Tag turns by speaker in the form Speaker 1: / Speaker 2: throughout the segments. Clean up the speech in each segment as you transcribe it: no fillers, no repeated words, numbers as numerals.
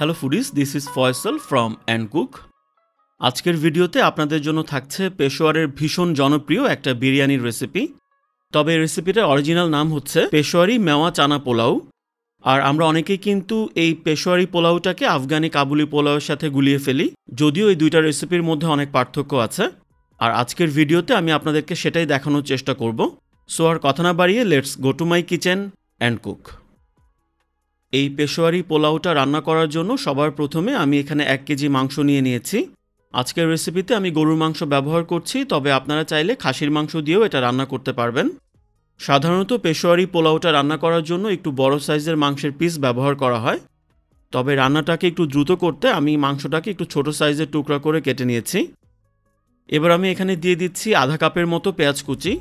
Speaker 1: Hello foodies, this is Faisal from and cook. আজকের ভিডিওতে আপনাদের জন্য থাকছে পেশোয়ারের ভীষণ জনপ্রিয় একটা বিরিয়ানির রেসিপি। তবে রেসিপিটার অরিজিনাল নাম হচ্ছে পেশোয়ারি মেওয়া চানা পোলাও। আর আমরা অনেকেই কিন্তু এই পেশোয়ারি পোলাওটাকে আফগানি কাবুলি পোলাওয়ের সাথে গুলিয়ে ফেলি, যদিও এই দুইটা রেসিপির মধ্যে অনেক পার্থক্য আছে। আর আজকের ভিডিওতে আমি আপনাদেরকে সেটাই দেখানোর চেষ্টা করব। সো আর কথা না বাড়িয়ে let's go to my kitchen and cook. এই পেশোয়ারি পোলাওটা রান্না করার জন্য সবার প্রথমে আমি এখানে 1 কেজি মাংস নিয়ে নিয়েছি। আজকের রেসিপিতে আমি গরুর মাংস ব্যবহার করছি, তবে আপনারা চাইলে খাসির মাংস দিয়েও এটা রান্না করতে পারবেন। সাধারণত পেশোয়ারি পোলাওটা রান্না করার জন্য একটু বড় সাইজের মাংসের পিস ব্যবহার করা হয়, তবে রান্নাটাকে একটু দ্রুত করতে আমি মাংসটাকে একটু ছোট সাইজের টুকরা করে কেটে নিয়েছি। এবার আমি এখানে দিয়ে দিচ্ছি আধা কাপের মতো পেঁয়াজ কুচি,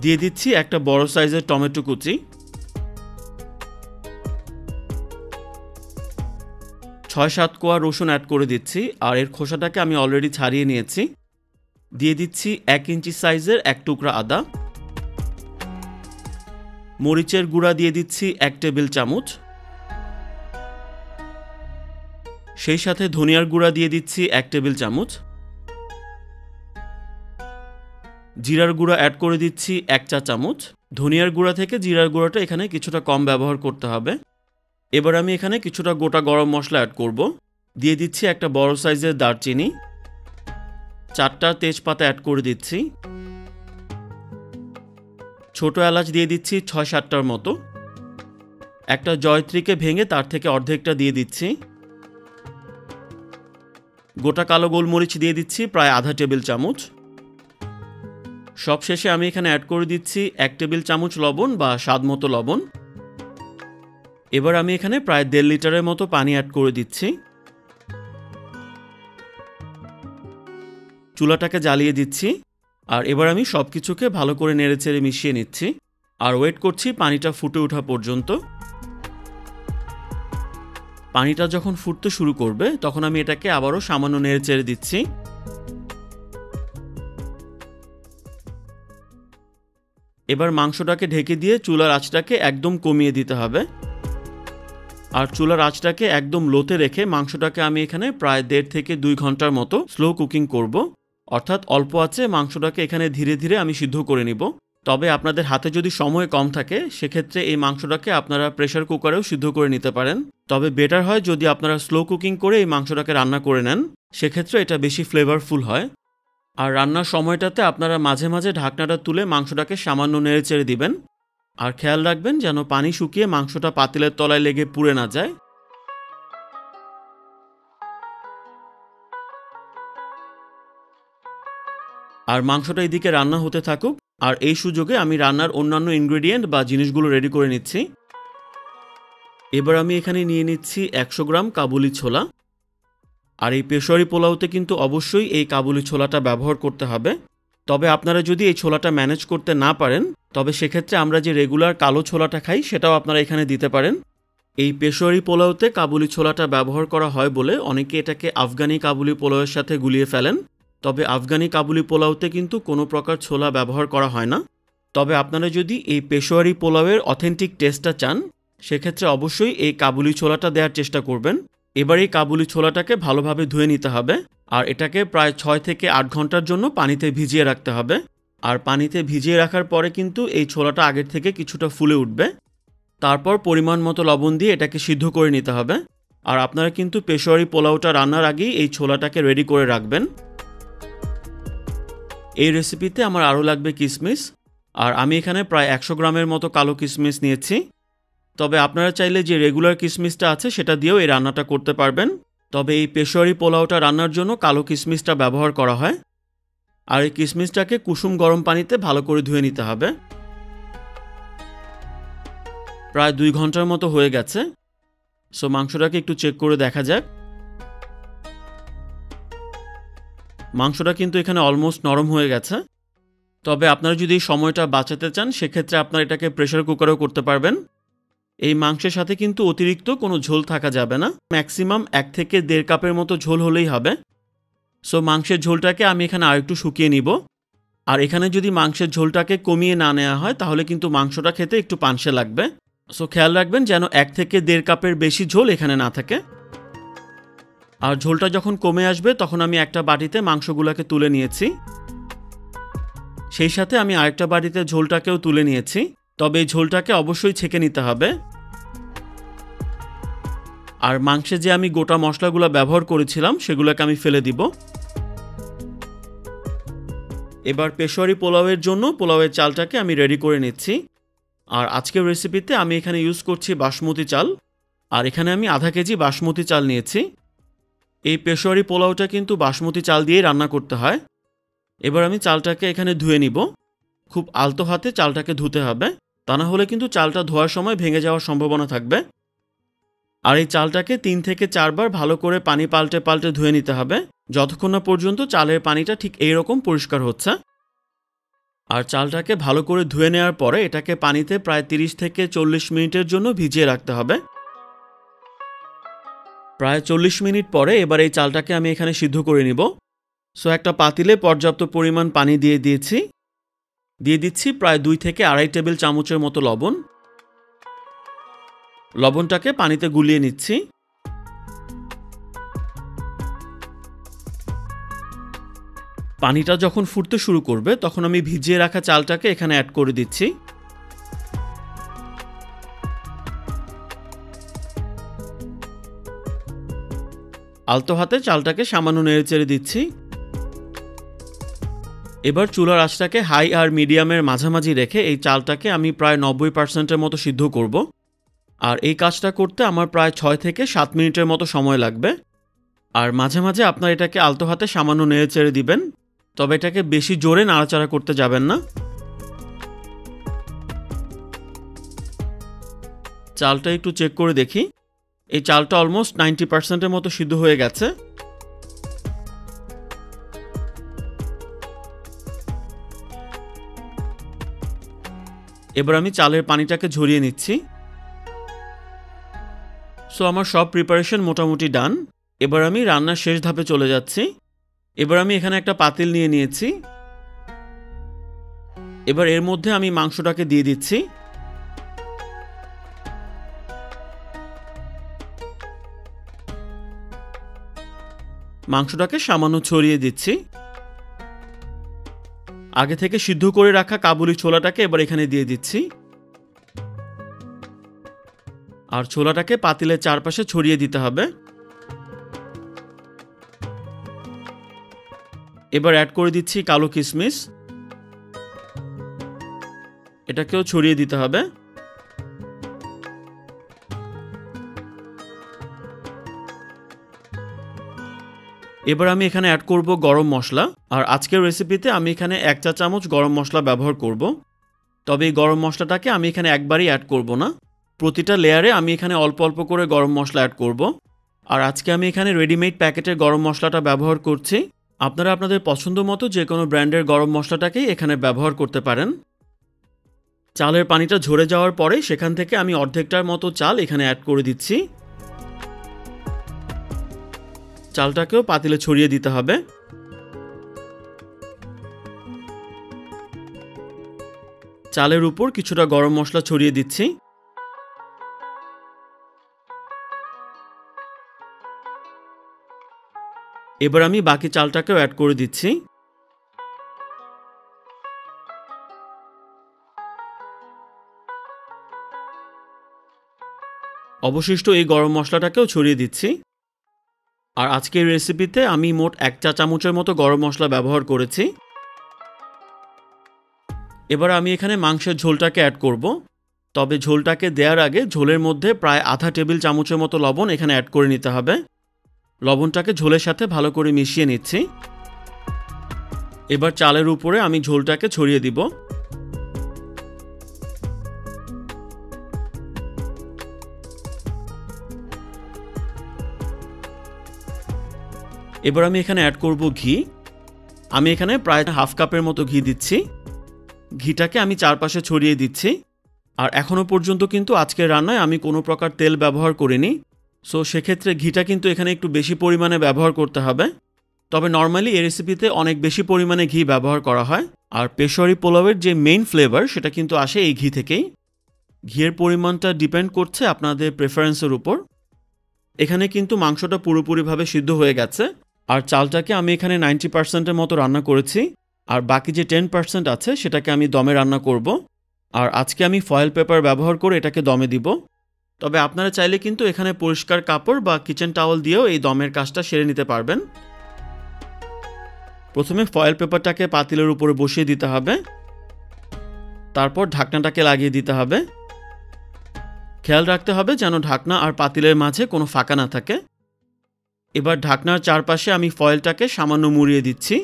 Speaker 1: দিয়ে দিচ্ছি একটা বড় সাইজের টমেটো কুচি, 6-7 কোয়া রসুন অ্যাড করে দিচ্ছি, আর এর খোসাটাকে আমি অলরেডি ছাড়িয়ে নিয়েছি। দিয়ে দিচ্ছি 1 ইঞ্চি সাইজের 1 টুকরা আদা, মরিচের গুঁড়া দিয়ে দিচ্ছি 1 টেবিল চামচ, সেই সাথে ধনিয়ার গুঁড়া দিয়ে দিচ্ছি 1 টেবিল চামচ, জিরার গুঁড়া অ্যাড করে দিচ্ছি 1 চা চামচ। ধনিয়ার গুঁড়া থেকে জিরার গুঁড়াটা এখানে কিছুটা কম ব্যবহার করতে হবে। এবার আমি এখানে কিছুটা গোটা গরম মশলা অ্যাড করব। দিয়ে দিচ্ছি একটা বড় সাইজের দারচিনি, 4টা তেজপাতা অ্যাড করে দিচ্ছি, ছোট এলাচ দিয়ে দিচ্ছি 6-7টার মতো, একটা জয়ত্রীকে ভেঙে তার থেকে অর্ধেকটা দিয়ে দিচ্ছি, গোটা কালো গোলমরিচ দিয়ে দিচ্ছি প্রায় আধা টেবিল চামচ। সবশেষে আমি এখানে অ্যাড করে দিচ্ছি 1 টেবিল চামচ লবণ বা স্বাদ মতো লবণ। এবার আমি এখানে প্রায় 1.5 লিটারের মতো পানি অ্যাড করে দিচ্ছি। চুলাটাকে জ্বালিয়ে দিচ্ছি, আর এবার আমি সব কিছুকে ভালো করে নেড়েচেড়ে মিশিয়ে নিচ্ছি, আর ওয়েট করছি পানিটা ফুটে ওঠা পর্যন্ত। পানিটা যখন ফুটতে শুরু করবে তখন আমি এটাকে আবারও সামান্য নেড়েচেড়ে দিচ্ছি। এবার মাংসটাকে ঢেকে দিয়ে চুলার আঁচটাকে একদম কমিয়ে দিতে হবে, আর চুলার আঁচটাকে একদম লোতে রেখে মাংসটাকে আমি এখানে প্রায় 1.5 থেকে 2 ঘন্টার মতো স্লো কুকিং করব। অর্থাৎ অল্প আঁচে মাংসটাকে এখানে ধীরে ধীরে আমি সিদ্ধ করে নিব। তবে আপনাদের হাতে যদি সময় কম থাকে সেক্ষেত্রে এই মাংসটাকে আপনারা প্রেসার কুকারেও সিদ্ধ করে নিতে পারেন। তবে বেটার হয় যদি আপনারা স্লো কুকিং করে এই মাংসটাকে রান্না করে নেন, সেক্ষেত্রে এটা বেশি ফ্লেভারফুল হয়। আর রান্নার সময়টাতে আপনারা মাঝে মাঝে ঢাকনাটা তুলে মাংসটাকে সামান্য নেড়েচেড়ে দিবেন, আর খেয়াল রাখবেন যেন পানি শুকিয়ে মাংসটা পাতিলের তলায় লেগে পুড়ে না যায়। আর মাংসটা এদিকে রান্না হতে থাকুক, আর এই সুযোগে আমি রান্নার অন্যান্য ইনগ্রেডিয়েন্ট বা জিনিসগুলো রেডি করে নিচ্ছি। এবার আমি এখানে নিয়ে নিচ্ছি 100 গ্রাম কাবুলি ছোলা। আর এই পেশোয়ারি পোলাওতে কিন্তু অবশ্যই এই কাবুলি ছোলাটা ব্যবহার করতে হবে। তবে আপনারা যদি এই ছোলাটা ম্যানেজ করতে না পারেন, তবে সেক্ষেত্রে আমরা যে রেগুলার কালো ছোলাটা খাই সেটাও আপনারা এখানে দিতে পারেন। এই পেশোয়ারি পোলাওতে কাবুলি ছোলাটা ব্যবহার করা হয় বলে অনেকে এটাকে আফগানি কাবুলি পোলাওয়ের সাথে গুলিয়ে ফেলেন। তবে আফগানি কাবুলি পোলাওতে কিন্তু কোনো প্রকার ছোলা ব্যবহার করা হয় না। তবে আপনারা যদি এই পেশোয়ারি পোলাওয়ের অথেন্টিক টেস্টটা চান, সেক্ষেত্রে অবশ্যই এই কাবুলি ছোলাটা দেওয়ার চেষ্টা করবেন। এবার এই কাবুলি ছোলাটাকে ভালোভাবে ধুয়ে নিতে হবে, আর এটাকে প্রায় 6 থেকে 8 ঘন্টার জন্য পানিতে ভিজিয়ে রাখতে হবে। আর পানিতে ভিজিয়ে রাখার পরে কিন্তু এই ছোলাটা আগের থেকে কিছুটা ফুলে উঠবে। তারপর পরিমাণ মতো লবণ দিয়ে এটাকে সিদ্ধ করে নিতে হবে। আর আপনারা কিন্তু পেশোয়ারি পোলাওটা রান্নার আগেই এই ছোলাটাকে রেডি করে রাখবেন। এই রেসিপিতে আমার আরও লাগবে কিশমিশ, আর আমি এখানে প্রায় 100 গ্রামের মতো কালো কিশমিশ নিয়েছি। তবে আপনারা চাইলে যে রেগুলার কিশমিশটা আছে সেটা দিয়েও এই রান্নাটা করতে পারবেন। তবে এই পেশোয়ারি পোলাওটা রান্নার জন্য কালো কিশমিশটা ব্যবহার করা হয়। আর এই কিশমিশটাকে কুসুম গরম পানিতে ভালো করে ধুয়ে নিতে হবে। প্রায় 2 ঘন্টার মতো হয়ে গেছে। সো মাংসটাকে একটু চেক করে দেখা যাক। মাংসটা কিন্তু এখানে অলমোস্ট নরম হয়ে গেছে। তবে আপনারা যদি সময়টা বাঁচাতে চান সেক্ষেত্রে আপনারা এটাকে প্রেসার কুকারেও করতে পারবেন। এই মাংসের সাথে কিন্তু অতিরিক্ত কোনো ঝোল থাকা যাবে না, ম্যাক্সিমাম 1 থেকে 1.5 কাপের মতো ঝোল হলেই হবে। সো মাংসের ঝোলটাকে আমি এখানে আরেকটু শুকিয়ে নিব। আর এখানে যদি মাংসের ঝোলটাকে কমিয়ে না নেওয়া হয় তাহলে কিন্তু মাংসটা খেতে একটু পানসে লাগবে। সো খেয়াল রাখবেন যেন 1 থেকে 1.5 কাপের বেশি ঝোল এখানে না থাকে। আর ঝোলটা যখন কমে আসবে তখন আমি একটা বাটিতে মাংসগুলোকে তুলে নিয়েছি। সেই সাথে আমি আরেকটা বাটিতে ঝোলটাকেও তুলে নিয়েছি, তবে এই ঝোলটাকে অবশ্যই ছেঁকে নিতে হবে। আর মাংসে যে আমি গোটা মশলাগুলো ব্যবহার করেছিলাম সেগুলোকে আমি ফেলে দিব। এবার পেশোয়ারি পোলাওয়ের জন্য পোলাওয়ের চালটাকে আমি রেডি করে নিচ্ছি। আর আজকের রেসিপিতে আমি এখানে ইউজ করছি বাসমতি চাল, আর এখানে আমি আধা কেজি বাসমতি চাল নিয়েছি। এই পেশোয়ারি পোলাওটা কিন্তু বাসমতি চাল দিয়েই রান্না করতে হয়। এবার আমি চালটাকে এখানে ধুয়ে নিব। খুব আলতো হাতে চালটাকে ধুতে হবে, তা না হলে কিন্তু চালটা ধোয়ার সময় ভেঙে যাওয়ার সম্ভাবনা থাকবে। আর এই চালটাকে 3 থেকে 4 বার ভালো করে পানি পাল্টে পাল্টে ধুয়ে নিতে হবে, যতক্ষণ না পর্যন্ত চালের পানিটা ঠিক এইরকম পরিষ্কার হচ্ছে। আর চালটাকে ভালো করে ধুয়ে নেওয়ার পরে এটাকে পানিতে প্রায় 30 থেকে 40 মিনিটের জন্য ভিজিয়ে রাখতে হবে। প্রায় 40 মিনিট পরে এবার এই চালটাকে আমি এখানে সিদ্ধ করে নিব। সো একটা পাতিলে পর্যাপ্ত পরিমাণ পানি দিয়ে দিয়েছি। দিয়ে দিচ্ছি প্রায় 2 থেকে 2.5 টেবিল চামচের মতো লবণ। লবণটাকে পানিতে গুলিয়ে নিচ্ছি। পানিটা যখন ফুটতে শুরু করবে তখন আমি ভিজিয়ে রাখা চালটাকে এখানে অ্যাড করে দিচ্ছি। আলতো হাতে চালটাকে সামান্য নেড়েচেড়ে দিচ্ছি। এবার চুলার আঁচটাকে হাই আর মিডিয়ামের মাঝামাঝি রেখে এই চালটাকে আমি প্রায় 90% মতো সিদ্ধ করব। আর এই কাজটা করতে আমার প্রায় 6 থেকে 7 মিনিটের মতো সময় লাগবে। আর মাঝে মাঝে আপনার এটাকে আলতো হাতে সামান্য নেড়েচেড়ে দিবেন, তবে এটাকে বেশি জোরে নাড়াচাড়া করতে যাবেন না। চালটা একটু চেক করে দেখি। এই চালটা অলমোস্ট 90%-এর মতো সিদ্ধ হয়ে গেছে। এবার আমি চালের পানিটাকে ঝরিয়ে নিচ্ছি। সো আমার সব প্রিপারেশন মোটামুটি ডান। এবার আমি রান্নার শেষ ধাপে চলে যাচ্ছি। এবার আমি এখানে একটা পাতিল নিয়ে নিয়েছি। এবার এর মধ্যে আমি মাংসটাকে দিয়ে দিচ্ছি। মাংসটাকে সামান্য ছড়িয়ে দিচ্ছি। আগে থেকে সিদ্ধ করে রাখা কাবুলি ছোলাটাকে এবার এখানে দিয়ে দিচ্ছি। আর ছোলাটাকে পাতিলের চারপাশে ছড়িয়ে দিতে হবে। এবার অ্যাড করে দিচ্ছি কালো কিশমিশ। এটাকেও ছড়িয়ে দিতে হবে। এবার আমি এখানে অ্যাড করব গরম মশলা। আর আজকের রেসিপিতে আমি এখানে 1 চা চামচ গরম মশলা ব্যবহার করব। তবে এই গরম মশলাটাকে আমি এখানে একবারই অ্যাড করব না, প্রতিটা লেয়ারে আমি এখানে অল্প অল্প করে গরম মশলা অ্যাড করব। আর আজকে আমি এখানে রেডিমেড প্যাকেটের গরম মশলাটা ব্যবহার করছি। আপনারা আপনাদের পছন্দ মতো যে কোনো ব্র্যান্ডের গরম মশলাটাকেই এখানে ব্যবহার করতে পারেন। চালের পানিটা ঝরে যাওয়ার পরে সেখান থেকে আমি অর্ধেকটার মতো চাল এখানে অ্যাড করে দিচ্ছি। চালটাকেও পাতিলে ছড়িয়ে দিতে হবে। চালের উপর কিছুটা গরম মশলা ছড়িয়ে দিচ্ছি। এবার আমি বাকি চালটাকেও অ্যাড করে দিচ্ছি। অবশিষ্ট এই গরম মশলাটাকেও ছড়িয়ে দিচ্ছি। আর আজকের রেসিপিতে আমি মোট 1 চা চামচের মতো গরম মশলা ব্যবহার করেছি। এবার আমি এখানে মাংসের ঝোলটাকে অ্যাড করব। তবে ঝোলটাকে দেওয়ার আগে ঝোলের মধ্যে প্রায় আধা টেবিল চামচের মতো লবণ এখানে অ্যাড করে নিতে হবে। লবণটাকে ঝোলের সাথে ভালো করে মিশিয়ে নিচ্ছি। এবার চালের উপরে আমি ঝোলটাকে ছড়িয়ে দিব। এবার আমি এখানে অ্যাড করব ঘি। আমি এখানে প্রায় হাফ কাপের মতো ঘি দিচ্ছি। ঘিটাকে আমি চারপাশে ছড়িয়ে দিচ্ছি। আর এখনো পর্যন্ত কিন্তু আজকের রান্নায় আমি কোনো প্রকার তেল ব্যবহার করিনি। সো সেক্ষেত্রে ঘিটা কিন্তু এখানে একটু বেশি পরিমাণে ব্যবহার করতে হবে। তবে নর্মালি এই রেসিপিতে অনেক বেশি পরিমাণে ঘি ব্যবহার করা হয়। আর পেশোয়ারি পোলাওয়ের যে মেইন ফ্লেভার সেটা কিন্তু আসে এই ঘি থেকেই। ঘিয়ের পরিমাণটা ডিপেন্ড করছে আপনাদের প্রেফারেন্সের উপর। এখানে কিন্তু মাংসটা পুরোপুরিভাবে সিদ্ধ হয়ে গেছে, আর চালটাকে আমি এখানে 90%-এর মতো রান্না করেছি, আর বাকি যে 10% আছে সেটাকে আমি দমে রান্না করব। আর আজকে আমি ফয়েল পেপার ব্যবহার করে এটাকে দমে দিব। তবে আপনারা চাইলে কিন্তু এখানে পরিষ্কার কাপড় বা কিচেন টাওয়াল দিয়েও এই দমের কাজটা সেরে নিতে পারবেন। প্রথমে ফয়েল পেপারটাকে পাতিলের উপরে বসিয়ে দিতে হবে, তারপর ঢাকনাটাকে লাগিয়ে দিতে হবে। খেয়াল রাখতে হবে যেন ঢাকনা আর পাতিলের মাঝে কোনো ফাঁকা না থাকে। এবার ঢাকনার চারপাশে আমি ফয়েলটাকে সামান্য মুড়িয়ে দিচ্ছি।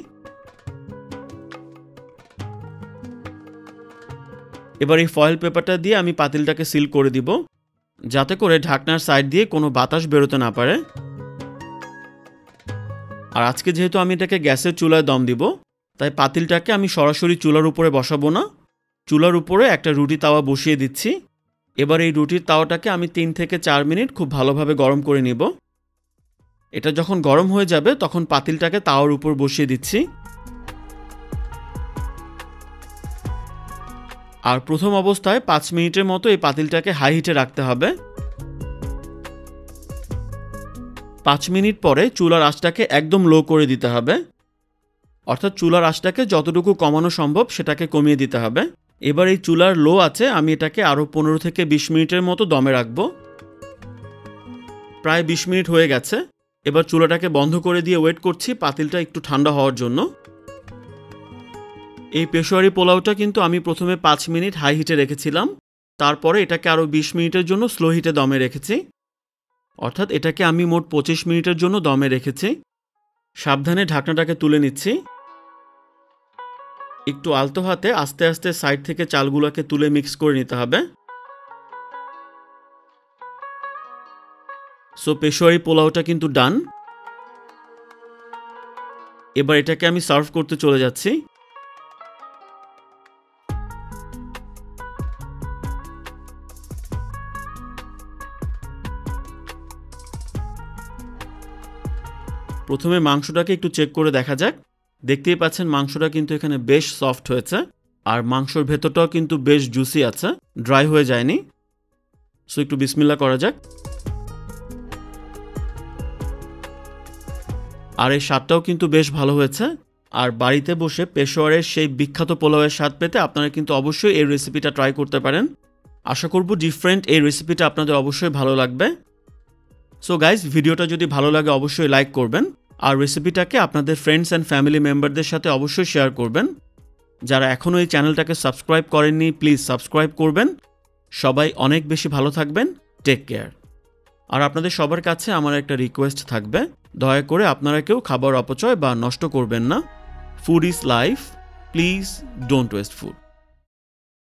Speaker 1: এবার এই ফয়েল পেপারটা দিয়ে আমি পাতিলটাকে সিল করে দিব, যাতে করে ঢাকনার সাইড দিয়ে কোনো বাতাস বেরোতে না পারে। আর আজকে যেহেতু আমি এটাকে গ্যাসের চুলায় দম দিব, তাই পাতিলটাকে আমি সরাসরি চুলার উপরে বসাবো না, চুলার উপরে একটা রুটি তাওয়া বসিয়ে দিচ্ছি। এবার এই রুটির তাওয়াটাকে আমি 3 থেকে 4 মিনিট খুব ভালোভাবে গরম করে নিব। এটা যখন গরম হয়ে যাবে তখন পাতিলটাকে তাওয়ার উপর বসিয়ে দিচ্ছি। আর প্রথম অবস্থায় 5 মিনিটের মতো এই পাতিলটাকে হাই হিটে রাখতে হবে। 5 মিনিট পরে চুলার আঁচটাকে একদম লো করে দিতে হবে, অর্থাৎ চুলার আঁচটাকে যতটুকু কমানো সম্ভব সেটাকে কমিয়ে দিতে হবে। এবার এই চুলার লো আছে আমি এটাকে আরও 15 থেকে 20 মিনিটের মতো দমে রাখবো। প্রায় 20 মিনিট হয়ে গেছে। এবার চুলাটাকে বন্ধ করে দিয়ে ওয়েট করছি পাতিলটা একটু ঠান্ডা হওয়ার জন্য। এই পেশোয়ারি পোলাওটা কিন্তু আমি প্রথমে 5 মিনিট হাই হিটে রেখেছিলাম, তারপরে এটাকে আরও 20 মিনিটের জন্য স্লো হিটে দমে রেখেছি, অর্থাৎ এটাকে আমি মোট 25 মিনিটের জন্য দমে রেখেছি। সাবধানে ঢাকনাটাকে তুলে নিচ্ছি। একটু আলতো হাতে আস্তে আস্তে সাইড থেকে চালগুলোকে তুলে মিক্স করে নিতে হবে। সো পেশোয়ারি পোলাওটা কিন্তু ডান। এবার এটাকে আমি সার্ভ করতে চলে যাচ্ছি। প্রথমে মাংসটাকে একটু চেক করে দেখা যাক। দেখতেই পাচ্ছেন মাংসটা কিন্তু এখানে বেশ সফট হয়েছে, আর মাংসর ভেতরটাও কিন্তু বেশ জুসি আছে, ড্রাই হয়ে যায়নি। সো একটু বিসমিল্লাহ করা যাক। আর এই স্বাদটাও কিন্তু বেশ ভালো হয়েছে। আর বাড়িতে বসে পেশোয়ারের সেই বিখ্যাত পোলাওয়ের স্বাদ পেতে আপনারা কিন্তু অবশ্যই এই রেসিপিটা ট্রাই করতে পারেন। আশা করব ডিফারেন্ট এই রেসিপিটা আপনাদের অবশ্যই ভালো লাগবে। সো গাইজ, ভিডিওটা যদি ভালো লাগে অবশ্যই লাইক করবেন, আর রেসিপিটাকে আপনাদের ফ্রেন্ডস অ্যান্ড ফ্যামিলি মেম্বারদের সাথে অবশ্যই শেয়ার করবেন। যারা এখনও এই চ্যানেলটাকে সাবস্ক্রাইব করেননি প্লিজ সাবস্ক্রাইব করবেন। সবাই অনেক বেশি ভালো থাকবেন। Take care. আর আপনাদের সবার কাছে আমার একটা রিকোয়েস্ট থাকবে, দয়া করে আপনারা কেউ খাবার অপচয় বা নষ্ট করবেন না। Food is life, please don't waste food.